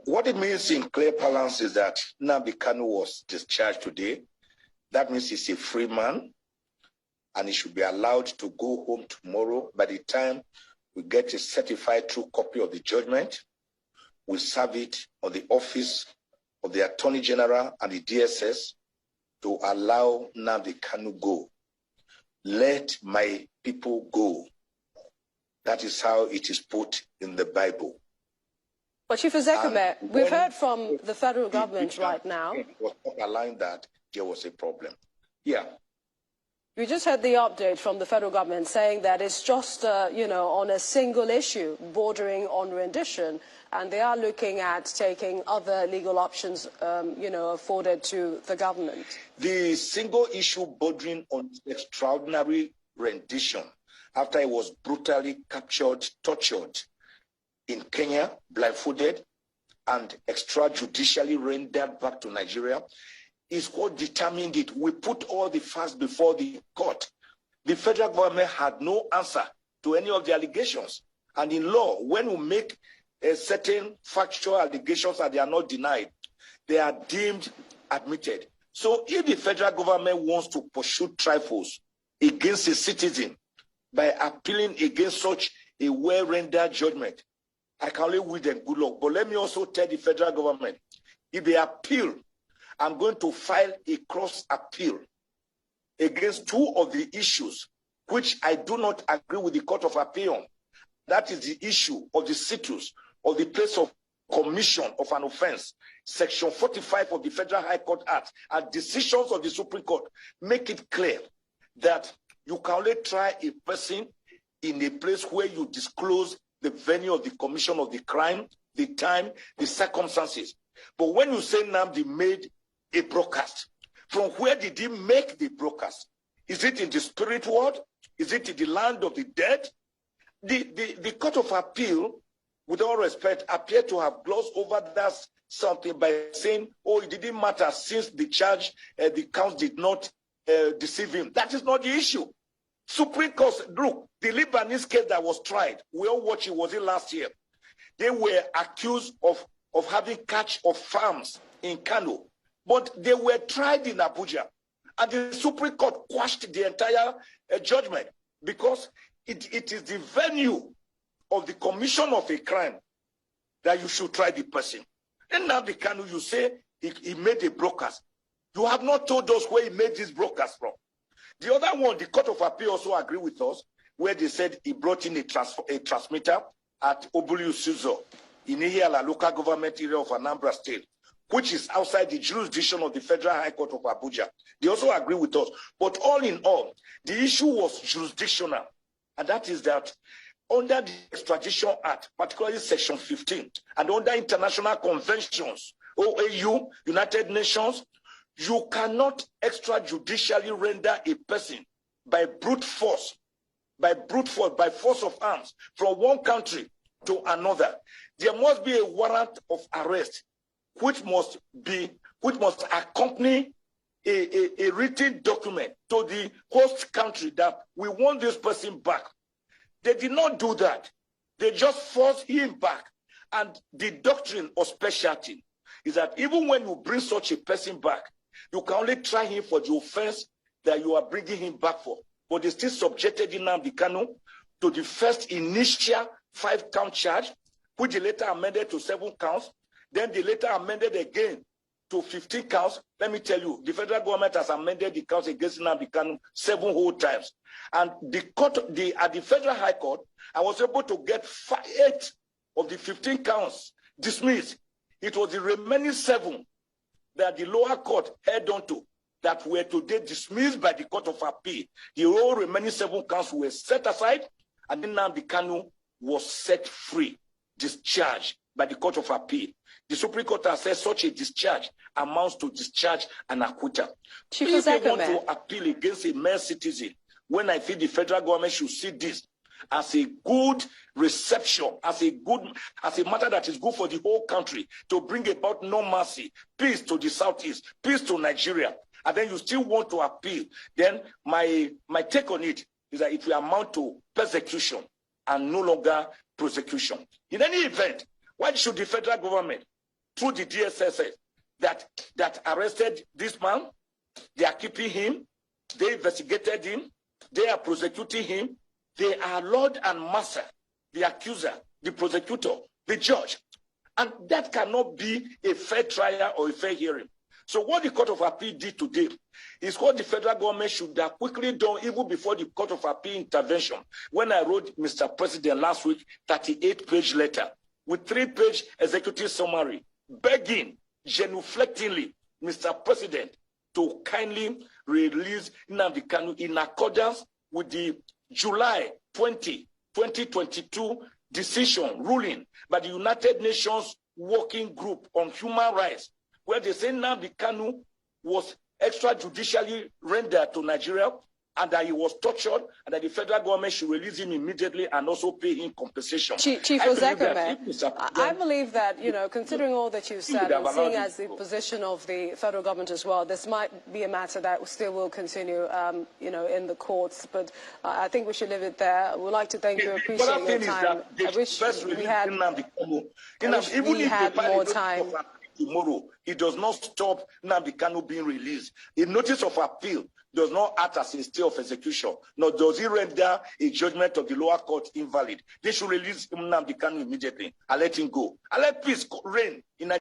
What it means in clear parlance is that Nnamdi Kanu was discharged today. That means he's a free man and he should be allowed to go home tomorrow. By the time we get a certified true copy of the judgment, we'll serve it on the office of the Attorney General and the DSS to allow Nnamdi Kanu go. Let my people go. That is how it is put in the Bible. But Chief Ozekhome, we've heard from the federal government right now. Was not allowing that, there was a problem. Yeah. We just heard the update from the federal government saying that it's just, on a single issue bordering on rendition, and they are looking at taking other legal options, afforded to the government. The single issue bordering on extraordinary rendition after he was brutally captured, tortured in Kenya, blindfolded, and extrajudicially rendered back to Nigeria, is what determined it. We put all the facts before the court. The federal government had no answer to any of the allegations. And in law, when we make certain factual allegations and they are not denied, they are deemed admitted. So if the federal government wants to pursue trifles against a citizen by appealing against such a well-rendered judgment, I can only wish them good luck. But let me also tell the federal government, if they appeal, I'm going to file a cross appeal against two of the issues which I do not agree with the Court of Appeal on. That is the issue of the situs of the place of commission of an offense. Section 45 of the Federal High Court Act and decisions of the Supreme Court make it clear that you can only try a person in a place where you disclose the venue of the commission of the crime, the time, the circumstances. But when you say Nnamdi made a broadcast, from where did he make the broadcast? Is it in the spirit world? Is it in the land of the dead? The Court of Appeal, with all respect, appeared to have glossed over that something by saying, oh, it didn't matter since the charge, the count did not deceive him. That is not the issue. Supreme Court, look, the Lebanese case that was tried, we all watched it, was it last year? They were accused of having catch of farms in Kanu, but they were tried in Abuja. And the Supreme Court quashed the entire judgment because it is the venue of the commission of a crime that you should try the person. And now the Kanu, you say he made a broadcast. You have not told us where he made this broadcast from. The other one, the Court of Appeal also agreed with us, where they said he brought in a transmitter at Obulu Suzo in Ihiala local government area of Anambra State, which is outside the jurisdiction of the Federal High Court of Abuja. They also agree with us. But all in all, the issue was jurisdictional. And that is that under the Extradition Act, particularly Section 15, and under international conventions, OAU, United Nations, you cannot extrajudicially render a person by brute force, by force of arms, from one country to another. There must be a warrant of arrest, which must accompany a written document to the host country that we want this person back. They did not do that. They just forced him back. And the doctrine of specialty is that even when you bring such a person back, you can only try him for the offense that you are bringing him back for. But they still subjected Nnamdi Kanu to the first initial 5-count charge, which they later amended to 7 counts. Then they later amended again to 15 counts. Let me tell you, the federal government has amended the counts against Nnamdi Kanu 7 whole times. And the court, at the Federal High Court, I was able to get 8 of the 15 counts dismissed. It was the remaining 7 that the lower court held on to that were today dismissed by the Court of Appeal. The whole remaining 7 counts were set aside, and then Nnamdi Kanu was set free, discharged by the Court of Appeal. The Supreme Court has said such a discharge amounts to discharge and acquittal. If they want to appeal against a mere citizen, when I feel the federal government should see this as a good reception, as a matter that is good for the whole country, to bring about normalcy, peace to the southeast, peace to Nigeria, and then you still want to appeal, then my take on it is that it will amount to persecution and no longer prosecution. In any event, why should the federal government through the DSSS that arrested this man. They are keeping him. They investigated him. They are prosecuting him. They are Lord and Master, the accuser, the prosecutor, the judge. And that cannot be a fair trial or a fair hearing. So what the Court of Appeal did today is what the federal government should have quickly done even before the Court of Appeal intervention. When I wrote, Mr. President, last week, 38-page letter with 3-page executive summary, begging, genuflectingly, Mr. President, to kindly release Nnamdi Kanu in accordance with the July 20, 2022 decision ruling by the United Nations Working Group on Human Rights, where they say Nnamdi Kanu was extrajudicially rendered to Nigeria and that he was tortured and that the federal government should release him immediately and also pay him compensation. Chief Ozekhome, I believe that, you know, considering all that you said and seeing as the position of the federal government as well, this might be a matter that still will continue, you know, in the courts. But I think we should leave it there. We'd like to thank you, appreciate your time. I wish we had more time. Tomorrow, it does not stop Nnamdi Kanu being released. A notice of appeal does not act as a stay of execution, nor does it render a judgment of the lower court invalid. They should release Nnamdi Kanu immediately and let him go. And let peace reign in Nigeria.